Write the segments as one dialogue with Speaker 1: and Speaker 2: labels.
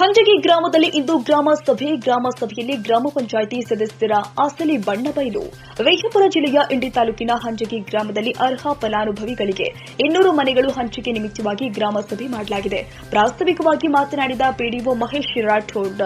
Speaker 1: ಹಂಜಗಿ ಗ್ರಾಮದಲ್ಲಿ ಇಂದು ಗ್ರಾಮ ಸಭೆಯಲ್ಲಿ ಗ್ರಾಮ ಪಂಚಾಯಿತಿ ಸದಸ್ಯರ ಅಸಲಿ ಬಣ್ಣ ಬಯಲು. ವಿಜಯಪುರ ಜಿಲ್ಲೆಯ ಇಂಡಿ ತಾಲೂಕಿನ ಹಂಜಗಿ ಗ್ರಾಮದಲ್ಲಿ ಅರ್ಹ ಫಲಾನುಭವಿಗಳಿಗೆ 200 ಮನೆಗಳು ಹಂಚಿಕೆ ನಿಮಿತ್ತವಾಗಿ ಗ್ರಾಮ ಸಭೆ ಮಾಡಲಾಗಿದೆ. ಪ್ರಾಸ್ತಾವಿಕವಾಗಿ ಮಾತನಾಡಿದ ಪಿಡಿಒ ಮಹೇಶ್ ರಾಠೋಡ್,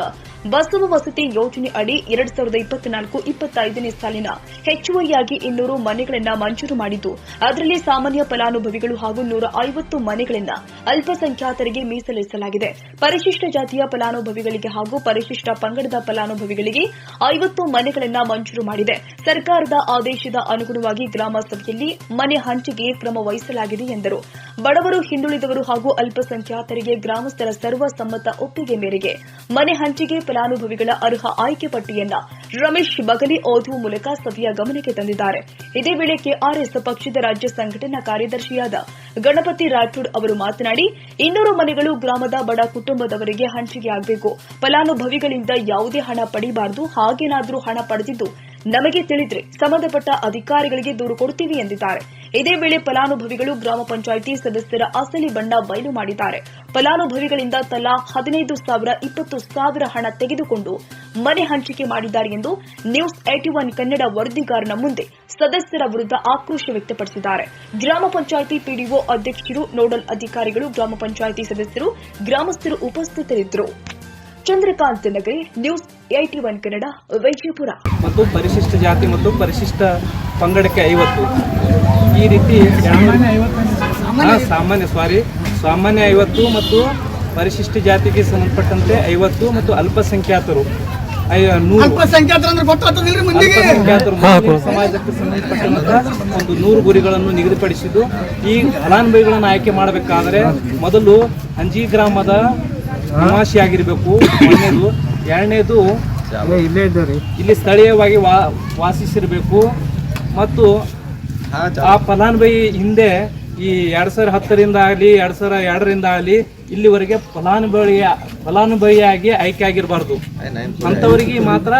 Speaker 1: ಬಸವ ವಸತಿ ಯೋಜನೆ ಅಡಿ 2024-25ನೇ ಸಾಲಿನ ಹೆಚ್ಚುವರಿಯಾಗಿ 200 ಮನೆಗಳನ್ನು ಮಂಜೂರು ಮಾಡಿದ್ದು, ಅದರಲ್ಲಿ ಸಾಮಾನ್ಯ ಫಲಾನುಭವಿಗಳು ಹಾಗೂ 150 ಮನೆಗಳನ್ನು ಅಲ್ಪಸಂಖ್ಯಾತರಿಗೆ ಮೀಸಲಿರಿಸಲಾಗಿದೆ. ಪರಿಶಿಷ್ಟ ಜಾತಿಯ ಫಲಾನುಭವಿಗಳಿಗೆ ಹಾಗೂ ಪರಿಶಿಷ್ಟ ಪಂಗಡದ ಫಲಾನುಭವಿಗಳಿಗೆ 50 ಮನೆಗಳನ್ನು ಮಂಜೂರು ಮಾಡಿದೆ. ಸರ್ಕಾರದ ಆದೇಶದ ಅನುಗುಣವಾಗಿ ಗ್ರಾಮ ಸಭೆಯಲ್ಲಿ ಮನೆ ಹಂಚಿಕೆ ಕ್ರಮ ವಹಿಸಲಾಗಿದೆ ಎಂದರು. ಬಡವರು, ಹಿಂದುಳಿದವರು ಹಾಗೂ ಅಲ್ಪಸಂಖ್ಯಾತರಿಗೆ ಗ್ರಾಮಸ್ಥರ ಸರ್ವಸಮ್ಮತ ಒಪ್ಪಿಗೆ ಮೇರೆಗೆ ಮನೆ ಹಂಚಿಕೆ ಫಲಾನುಭವಿಗಳ ಅರ್ಹ ಆಯ್ಕೆ ಪಟ್ಟಿಯನ್ನ ರಮೇಶ್ ಬಗಲಿ ಓದುವ ಮೂಲಕ ಸಭೆಯ ಗಮನಕ್ಕೆ ತಂದಿದ್ದಾರೆ. ಇದೇ ವೇಳೆ ಕೆಆರ್ಎಸ್ ಪಕ್ಷದ ರಾಜ್ಯ ಸಂಘಟನಾ ಕಾರ್ಯದರ್ಶಿಯಾದ ಗಣಪತಿ ರಾಠೋಡ್ ಅವರು ಮಾತನಾಡಿ, 200 ಮನೆಗಳು ಗ್ರಾಮದ ಬಡ ಕುಟುಂಬದವರಿಗೆ ಹಂಚಿಕೆಯಾಗಬೇಕು. ಫಲಾನುಭವಿಗಳಿಂದ ಯಾವುದೇ ಹಣ ಪಡೆಯಬಾರದು. ಹಾಗೇನಾದರೂ ಹಣ ಪಡೆದಿದ್ದು ನಮಗೆ ತಿಳಿದ್ರೆ ಸಂಬಂಧಪಟ್ಟ ಅಧಿಕಾರಿಗಳಿಗೆ ದೂರು ಕೊಡುತ್ತೀವಿ ಎಂದಿದ್ದಾರೆ. ಇದೇ ವೇಳೆ ಫಲಾನುಭವಿಗಳು ಗ್ರಾಮ ಪಂಚಾಯಿತಿ ಸದಸ್ಯರ ಅಸಲಿ ಬಣ್ಣ ಬಯಲು ಮಾಡಿದ್ದಾರೆ. ಫಲಾನುಭವಿಗಳಿಂದ ತಲಾ 15,000, 20,000 ಹಣ ತೆಗೆದುಕೊಂಡು ಮನೆ ಹಂಚಿಕೆ ಮಾಡಿದ್ದಾರೆ ಎಂದು ನ್ಯೂಸ್ 81 ಕನ್ನಡ ವರದಿಗಾರನ ಮುಂದೆ ಸದಸ್ಯರ ವಿರುದ್ಧ ಆಕ್ರೋಶ ವ್ಯಕ್ತಪಡಿಸಿದ್ದಾರೆ. ಗ್ರಾಮ ಪಂಚಾಯಿತಿ ಪಿಡಿಒ ಅಧ್ಯಕ್ಷರು, ನೋಡಲ್ ಅಧಿಕಾರಿಗಳು, ಗ್ರಾಮ ಪಂಚಾಯಿತಿ ಸದಸ್ಯರು, ಗ್ರಾಮಸ್ಥರು ಉಪಸ್ಥಿತರಿದ್ದರು. ಚಂದ್ರಕಾಂತ್ ನಗರಿ, ನ್ಯೂಸ್ 81 ಕನ್ನಡ, ವಿಜಯಪುರ.
Speaker 2: ಮತ್ತು ಪರಿಶಿಷ್ಟ ಜಾತಿ ಮತ್ತು ಪರಿಶಿಷ್ಟ ಪಂಗಡಕ್ಕೆ 50 ಈ ರೀತಿ ಸಾಮಾನ್ಯ 50 ಮತ್ತು ಪರಿಶಿಷ್ಟ ಜಾತಿಗೆ ಸಂಬಂಧಪಟ್ಟಂತೆ 50 ಮತ್ತು ಅಲ್ಪಸಂಖ್ಯಾತರು ಸಮಾಜಕ್ಕೆ ಸಂಬಂಧಪಟ್ಟಂತ ಒಂದು 100 ಗುರಿಗಳನ್ನು ನಿಗದಿಪಡಿಸಿದ್ದು. ಈ ಫಲಾನುಭವಿಗಳನ್ನು ಆಯ್ಕೆ ಮಾಡಬೇಕಾದರೆ ಮೊದಲು ಹಂಜಿ ಗ್ರಾಮದ ನಿವಾಸಿಯಾಗಿರಬೇಕು. ಎರಡನೇದು ಇಲ್ಲಿ ಸ್ಥಳೀಯವಾಗಿ ವಾಸಿಸಿರಬೇಕು ಮತ್ತು ಆ ಫಲಾನುಭವಿ ಹಿಂದೆ ಈ 2010ರಿಂದ ಆಗಲಿ 2002ರಿಂದ ಆಗಲಿ ಇಲ್ಲಿವರೆಗೆ ಫಲಾನುಭವಿಯಾಗಿ ಆಯ್ಕೆ ಆಗಿರಬಾರ್ದು. ಅಂಥವರಿಗೆ ಮಾತ್ರ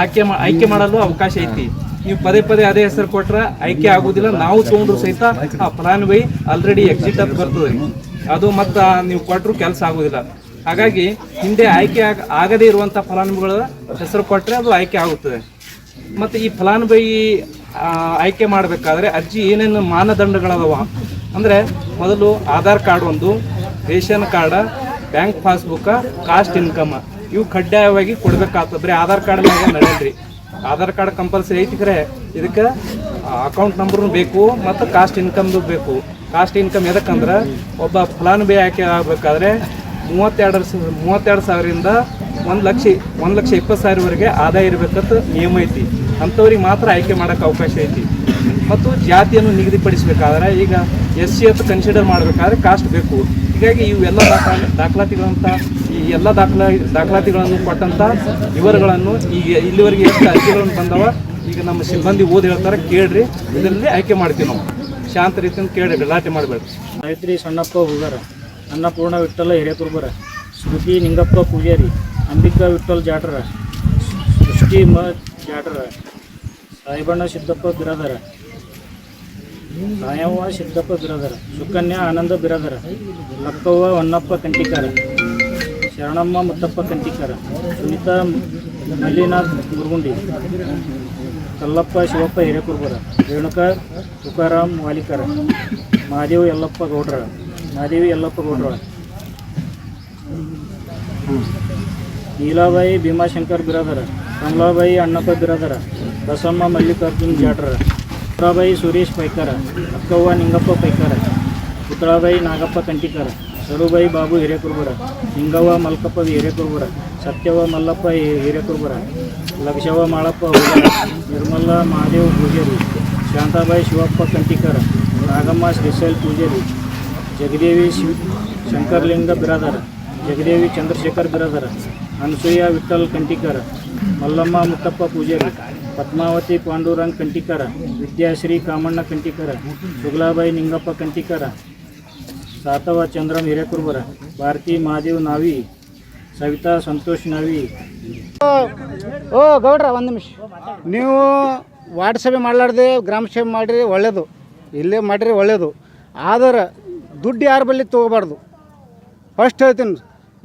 Speaker 2: ಆಯ್ಕೆ ಮಾಡಲು ಅವಕಾಶ ಐತಿ. ನೀವು ಪದೇ ಅದೇ ಹೆಸರು ಕೊಟ್ರೆ ಆಯ್ಕೆ ಆಗುವುದಿಲ್ಲ. ನಾವು ತಗೊಂಡ್ರು ಸಹಿತ ಆ ಫಲಾನುಭವಿ ಆಲ್ರೆಡಿ ಎಕ್ಸಿಟ್ ಅಂತ ಬರ್ತದೆ. ಅದು ಮತ್ತು ನೀವು ಕೊಟ್ಟರು ಕೆಲಸ ಆಗುವುದಿಲ್ಲ. ಹಾಗಾಗಿ ಹಿಂದೆ ಆಯ್ಕೆ ಆಗದೇ ಇರುವಂಥ ಫಲಾನುಭವಿಗಳ ಹೆಸರು ಕೊಟ್ಟರೆ ಅದು ಆಯ್ಕೆ ಆಗುತ್ತದೆ. ಮತ್ತು ಈ ಫಲಾನುಭವಿ ಆಯ್ಕೆ ಮಾಡಬೇಕಾದ್ರೆ ಅರ್ಜಿ ಏನೇನು ಮಾನದಂಡಗಳದವ ಅಂದರೆ, ಮೊದಲು ಆಧಾರ್ ಕಾರ್ಡ್, ಒಂದು ration card, bank passbook, caste income ಇವು ಕಡ್ಡಾಯವಾಗಿ ಕೊಡಬೇಕಾಗ್ತದೆ. ಬರೀ ಆಧಾರ್ ಕಾರ್ಡ್ ನಡೆಯಲ್ರಿ. ಆಧಾರ್ ಕಾರ್ಡ್ ಕಂಪಲ್ಸರಿ ಐತಿದ್ರೆ ಇದಕ್ಕೆ ಅಕೌಂಟ್ ನಂಬರ್ನು ಬೇಕು ಮತ್ತು ಕಾಸ್ಟ್ ಇನ್ಕಮ್ದು ಬೇಕು. ಕಾಸ್ಟ್ ಇನ್ಕಮ್ ಎದಕ್ಕಂದ್ರೆ ಒಬ್ಬ ಫಲಾನುಭವಿ ಆಯ್ಕೆ ಆಗಬೇಕಾದ್ರೆ 32,000ರಿಂದ 1,20,000ವರೆಗೆ ಆದಾಯ ಇರಬೇಕಂತ ನಿಯಮ ಐತಿ. ಅಂಥವ್ರಿಗೆ ಮಾತ್ರ ಆಯ್ಕೆ ಮಾಡೋಕ್ಕೆ ಅವಕಾಶ ಐತಿ. ಮತ್ತು ಜಾತಿಯನ್ನು ನಿಗದಿಪಡಿಸಬೇಕಾದ್ರೆ ಈಗ SC ಅಂತ ಕನ್ಸಿಡರ್ ಮಾಡಬೇಕಾದ್ರೆ ಕಾಸ್ಟ್ ಬೇಕು. ಹೀಗಾಗಿ ಇವೆಲ್ಲ ಈ ಎಲ್ಲ ದಾಖಲಾತಿಗಳನ್ನು ಕೊಟ್ಟಂಥ ವಿವರಗಳನ್ನು ಈಗ ಇಲ್ಲಿವರೆಗೆ ಎಷ್ಟು ಅರ್ಜಿಗಳನ್ನು ಬಂದವ ಈಗ ನಮ್ಮ ಸಿಬ್ಬಂದಿ ಓದಿ ಹೇಳ್ತಾರೆ, ಕೇಳ್ರಿ. ಇದರಲ್ಲಿ ಆಯ್ಕೆ ಮಾಡ್ತೀವಿ ನಾವು. ಶಾಂತ ರೀತಿಯಿಂದ ಕೇಳ್ರಿ, ಗಲಾಟೆ ಮಾಡಬೇಡಿ.
Speaker 3: ಗಾಯತ್ರಿ ಸಣ್ಣಪ್ಪ ಹುಗಾರ, ಅನ್ನಪೂರ್ಣ ವಿಠ್ಠಲ ಹಿರೇಕುರ್ಬರ, ಸ್ಮೃತಿ ನಿಂಗಪ್ಪ ಪೂಜಾರಿ, ಅಂಬಿಕಾ ವಿಠ್ಠಲ್ ಜಾಟ್ರ, ಸೃಷ್ಟಿ ಜಾಟ್ರ, ಸಾಯಿಬಣ್ಣ ಸಿದ್ದಪ್ಪ ಬಿರಾದರ, ಸಾಯವ್ವ ಸಿದ್ದಪ್ಪ ಬಿರಾದರ, ಸುಕನ್ಯಾ ಆನಂದ ಬಿರಾದರ, ಲಕ್ಕವ್ವ ಹೊನ್ನಪ್ಪ ಕಂಟಿಕಾರ, ಶರಣಮ್ಮ ಮುತ್ತಪ್ಪ ಕಂಟಿಕಾರ, ಸುನೀತಾ ಮಲ್ಲಿನಾಥ್ ಮುರುಗುಂಡಿ, ಕಲ್ಲಪ್ಪ ಶಿವಪ್ಪ ಹಿರೇಕುರ್ಬರ, ರೇಣುಕಾ ತುಕಾರಾಮ್ ವಾಲಿಕರ, ಮಹಾದೇವಿ ಯಲ್ಲಪ್ಪ ಗೌಡ್ರ, ನೀಲಾಬಾಯಿ ಭೀಮಾಶಂಕರ್ ಬಿರಾದರ, ಕಮಲಾಬಾಯಿ ಅಣ್ಣಪ್ಪ ಬಿರಾದರ, ಬಸಮ್ಮ ಮಲ್ಲಿಕಾರ್ಜುನ್ ಜಾಟ್ರ, ಪುತ್ರಾಬಾಯಿ ಸುರೇಶ್ ಪೈಕಾರ, ಅಕ್ಕವ್ವ ನಿಂಗಪ್ಪ ಪೈಕಾರ, ಪುತ್ರಾಬಾಯಿ ನಾಗಪ್ಪ ಕಂಟಿಕಾರ, ಸರುಬಾಯಿ ಬಾಬು ಹಿರೇಕುರ್ಬರ, ನಿಂಗವ್ವ ಮಲ್ಕಪ್ಪ ಹಿರೇಕುರ್ಬರ, ಸತ್ಯವ್ವ ಮಲ್ಲಪ್ಪ ಹಿರೇಕುರ್ಬರ, ಲಕ್ಷವ್ವ ಮಾಳಪ್ಪ ಹುಗಾರ, ನಿರ್ಮಲ ಮಹಾದೇವ್ ಪೂಜಾರಿ, ಶಾಂತಾಬಾಯಿ ಶಿವಪ್ಪ ಕಂಟಿಕಾರ, ನಾಗಮ್ಮ ಶ್ರೀಶೈಲ್ ಪೂಜಾರಿ, ಜಗದೇವಿ ಶಂಕರ್ಲಿಂಗ ಬಿರಾದರ, ಜಗದೇವಿ ಚಂದ್ರಶೇಖರ್ ಬಿರಾದರ, ಅನಸೂಯ ವಿಠ್ಠಲ್ ಕಂಟಿಕಾರ, ಮಲ್ಲಮ್ಮ ಮುತ್ತಪ್ಪ ಪೂಜಾರಿ, ಪದ್ಮಾವತಿ ಪಾಂಡುರಂಗ್ ಕಂಟಿಕಾರ, ವಿದ್ಯಾಶ್ರೀ ಕಾಮಣ್ಣ ಕಂಟಿಕಾರ, ಸುಗಲಾಬಾಯಿ ನಿಂಗಪ್ಪ ಕಂಟಿಕಾರ, ಸಾತವ ಚಂದ್ರಂ ಹಿರೇಕುರ್ಬರ, ಭಾರತಿ ಮಹಾದೇವ್ ನಾವಿ, ಸವಿತಾ ಸಂತೋಷ್ ನಾವಿ.
Speaker 4: ಗೌಡ್ರ ಒಂದು ನಿಮಿಷ, ನೀವು ವಾರ್ಡ್ ಸಭೆ ಮಾಡಲಾರ್ದೆ ಗ್ರಾಮ ಸಭೆ ಮಾಡಿರಿ ಒಳ್ಳೆಯದು, ಇಲ್ಲೇ ಮಾಡಿರಿ ಒಳ್ಳೆಯದು. ಆದರೆ ದುಡ್ಡು ಯಾರ ಬಳಿ ತೊಗೋಬಾರ್ದು. ಫಸ್ಟ್ ಹೇಳ್ತೀನಿ,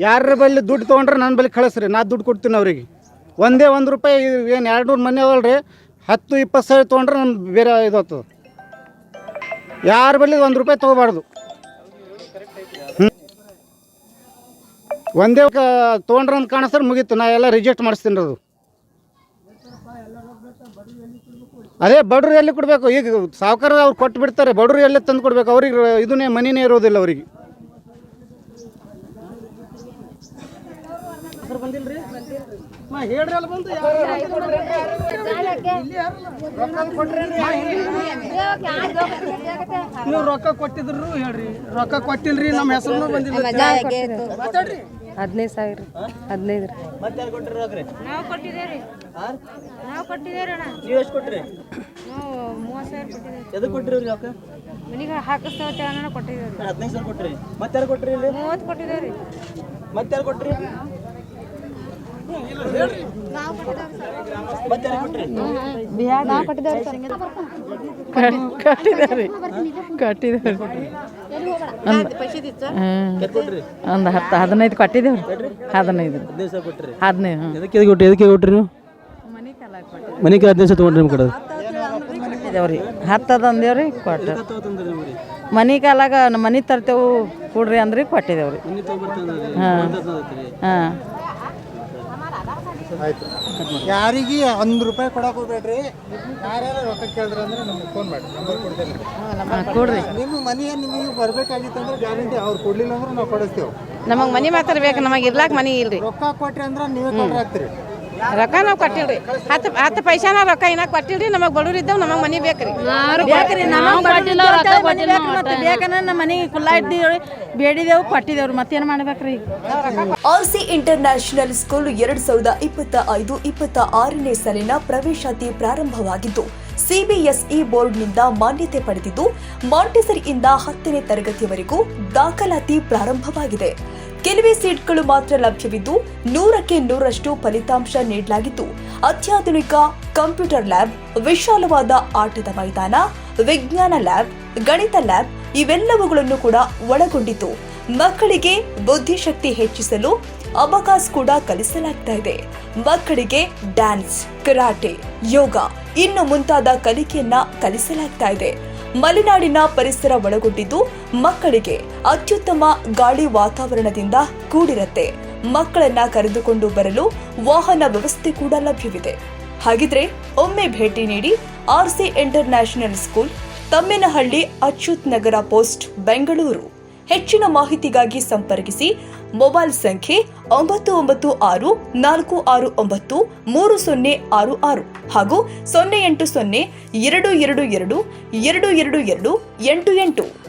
Speaker 4: ಯಾರ ಬಳಿ ದುಡ್ಡು ತೊಗೊಂಡ್ರೆ ನನ್ನ ಬಳಿ ಕಳಿಸ್ರಿ, ನಾ ದುಡ್ಡು ಕೊಡ್ತೀನಿ ಅವ್ರಿಗೆ. ಒಂದೇ ₹1 ಏನು 200 ಮನೆ ಅವಲ್ರಿ, 10-20 ಸಾವಿರ ತೊಗೊಂಡ್ರೆ ನನ್ನ ಬೇರೆ ಇದಾಗ್ತದೆ. ಯಾರ ಬಳಿ ₹1 ತೊಗೋಬಾರ್ದು. ಒಂದೇ ತೊಗೊಂಡ್ರೆ ಅಂತ ಕಾಣಿಸ್ತಾರೆ ಮುಗೀತು, ನಾ ಎಲ್ಲ ರಿಜೆಕ್ಟ್ ಮಾಡಿಸ್ತೀನಿ ಅದು. ಅದೇ ಬಡ್ರು ಎಲ್ಲಿ ಕೊಡಬೇಕು? ಈಗ ಸಾವುಕಾರ ಅವ್ರು ಕೊಟ್ಟು ಬಿಡ್ತಾರೆ, ಬಡ್ರು ಎಲ್ಲಿ ತಂದು ಕೊಡ್ಬೇಕು? ಅವ್ರಿಗೆ ಇದನ್ನೇ ಮನಿನೇ ಇರೋದಿಲ್ಲ ಅವ್ರಿಗೆ.
Speaker 5: ನೀವು ರೊಕ್ಕ ಕೊಟ್ಟಿದ್ರು ಹೇಳ್ರಿ, ರೊಕ್ಕ ಕೊಟ್ಟಿಲ್ರಿ, ನಮ್ಮ ಹೆಸರು ಬಂದಿಲ್ಲ.
Speaker 6: 15,000 15
Speaker 7: ನಾವು ಕೊಟ್ಟಿದ್ದೇವ್ರಿ.
Speaker 5: ನೀವು ಎಷ್ಟು ಕೊಟ್ರಿ?
Speaker 7: ನಾವು 30,000 ಕೊಟ್ಟಿದ್ದೇವೆ.
Speaker 5: ಎದಕ್ಕೆ ಕೊಟ್ಟಿರಿ ರೊಕ್ಕ?
Speaker 7: ಮನೆಗೆ ಹಾಕಿಸ್ತೇವೆ ಕೊಟ್ಟಿದ್ದೇವ್ರಿ.
Speaker 5: 15,000 ಕೊಟ್ರಿ. ಮತ್ತೆ ಯಾರು ಕೊಟ್ರಿ ಇಲ್ಲಿ?
Speaker 7: 30 ಕೊಟ್ಟಿದ್ದೇವ್ರಿ.
Speaker 5: ಮತ್ತೆ ಯಾರು ಕೊಟ್ರಿ?
Speaker 6: ಒಂದು 10-15 ಕೊಟ್ಟಿದ್ದೇವ್ರಿ. 15
Speaker 5: ಎದಕ್ಕೆ ಕೊಟ್ರಿ ನೀವು? ಮನೆ ಕಾಲ 15 ತೊಗೊಂಡ್ರಿ ನಿಮ್ಮ ಕಡೆ?
Speaker 6: ಕೊಟ್ಟಿದ್ದೇವ್ರಿ. 10 ತಂದೇವ್ರಿ ಕೊಟ್ಟು. ಮನೆ ಕಾಲಾಗ ನಮ್ಮ ಮನೆ ತರ್ತೇವು ಕೊಡ್ರಿ ಅಂದ್ರಿ ಕೊಟ್ಟಿದ್ದೇವ್ರಿ. ಹಾಂ
Speaker 4: ಆಯ್ತು. ಯಾರಿಗೆ ₹1 ಕೊಡಕ್ಕೆ ಹೋಗ್ಬೇಡ್ರಿ. ಯಾರ್ಯಾರು ರೊಕ್ಕ ಕೇಳಿದ್ರೆ ಅಂದ್ರೆ ನಮ್ಗೆ ಫೋನ್ ಮಾಡಿ, ನಂಬರ್ ಕೊಡ್ತೇನೆ.
Speaker 6: ಕೊಡ್ರಿ.
Speaker 4: ನಿಮ್ಮ ಮನೆ ನಿಮಗೆ ಬರಬೇಕಾಗಿತ್ತು ಅಂದ್ರೆ ಗ್ಯಾರಂಟಿ, ಅವ್ರು ಕೊಡ್ಲಿಲ್ಲ ಅಂದ್ರೆ ನಾವು ಕೊಡಿಸ್ತೇವೆ.
Speaker 6: ನಮಗೆ ಮನೆ ಮಾತ್ರ ಬೇಕು, ನಮಗೆ ಇರ್ಲಾಕ ಮನೆ ಇಲ್ರಿ.
Speaker 4: ರೊಕ್ಕ ಕೊಟ್ರಿ ಅಂದ್ರೆ ನೀವೇ ಕೊಡ್ರಿ ಆಗ್ತೀರಿ.
Speaker 6: ರೊಕ್ಕ ನಾವು ಕೊಟ್ಟಿಲ್ರಿ. 10 ಪೈಸಾನ ರೊಕ್ಕ ಇನ್ನ ಕೊಟ್ಟಿಲ್ರಿ. ನಮಗೆ ಬಡವ್ರು ಇದ್ದಾವ, ನಮಗೆ ಮನೆ ಬೇಕ್ರಿ. ಬೇಕಂದ್ರೆ ನಮ್ಮ ಮನೆಗೆ ಕುಲ್ಲ ಇಟ್ಟಿದೇವ್ರಿ, ಬೇಡಿದೇವು ಕೊಟ್ಟಿದ್ದೇವ್ರಿ. ಮತ್ತೇನು ಮಾಡ್ಬೇಕ್ರಿ?
Speaker 1: ಆರ್ಸಿ ಇಂಟರ್ನ್ಯಾಷನಲ್ ಸ್ಕೂಲ್ 2025-26ನೇ ಸಾಲಿನ ಪ್ರವೇಶಾತಿ ಪ್ರಾರಂಭವಾಗಿದ್ದು ಸಿಬಿಎಸ್ಇ ಬೋರ್ಡ್ನಿಂದ ಮಾನ್ಯತೆ ಪಡೆದಿದ್ದು ಮಾಂಟೆಸರಿಯಿಂದ 10ನೇ ತರಗತಿಯವರೆಗೂ ದಾಖಲಾತಿ ಪ್ರಾರಂಭವಾಗಿದೆ. ಕೆಲವೇ ಸೀಟ್ಗಳು ಮಾತ್ರ ಲಭ್ಯವಿದ್ದು 100ಕ್ಕೆ 100ರಷ್ಟು ಫಲಿತಾಂಶ ನೀಡಲಾಗಿದ್ದು ಅತ್ಯಾಧುನಿಕ ಕಂಪ್ಯೂಟರ್ ಲ್ಯಾಬ್, ವಿಶಾಲವಾದ ಆಟದ ಮೈದಾನ, ವಿಜ್ಞಾನ ಲ್ಯಾಬ್, ಗಣಿತ ಲ್ಯಾಬ್ ಇವೆಲ್ಲವುಗಳನ್ನು ಕೂಡ ಒಳಗೊಂಡಿದ್ದು ಮಕ್ಕಳಿಗೆ ಬುದ್ಧಿಶಕ್ತಿ ಹೆಚ್ಚಿಸಲು ಅಬಕಾಸ್ ಕೂಡ ಕಲಿಸಲಾಗ್ತಾ ಇದೆ. ಮಕ್ಕಳಿಗೆ ಡ್ಯಾನ್ಸ್, ಕರಾಟೆ, ಯೋಗ ಇನ್ನು ಮುಂತಾದ ಕಲಿಕೆಯನ್ನ ಕಲಿಸಲಾಗ್ತಾ ಇದೆ. ಮಲೆನಾಡಿನ ಪರಿಸರ ಒಳಗೊಂಡಿದ್ದು ಮಕ್ಕಳಿಗೆ ಅತ್ಯುತ್ತಮ ಗಾಳಿ ವಾತಾವರಣದಿಂದ ಕೂಡಿರುತ್ತೆ. ಮಕ್ಕಳನ್ನ ಕರೆದುಕೊಂಡು ಬರಲು ವಾಹನ ವ್ಯವಸ್ಥೆ ಕೂಡ ಲಭ್ಯವಿದೆ. ಹಾಗಿದ್ರೆ ಒಮ್ಮೆ ಭೇಟಿ ನೀಡಿ RC international school, Tammenahalli, Achyut Nagar post, Bengaluru. ಹೆಚ್ಚಿನ ಮಾಹಿತಿಗಾಗಿ ಸಂಪರ್ಕಿಸಿ ಮೊಬೈಲ್ ಸಂಖ್ಯೆ 9964693066 ಹಾಗೂ 08022222288.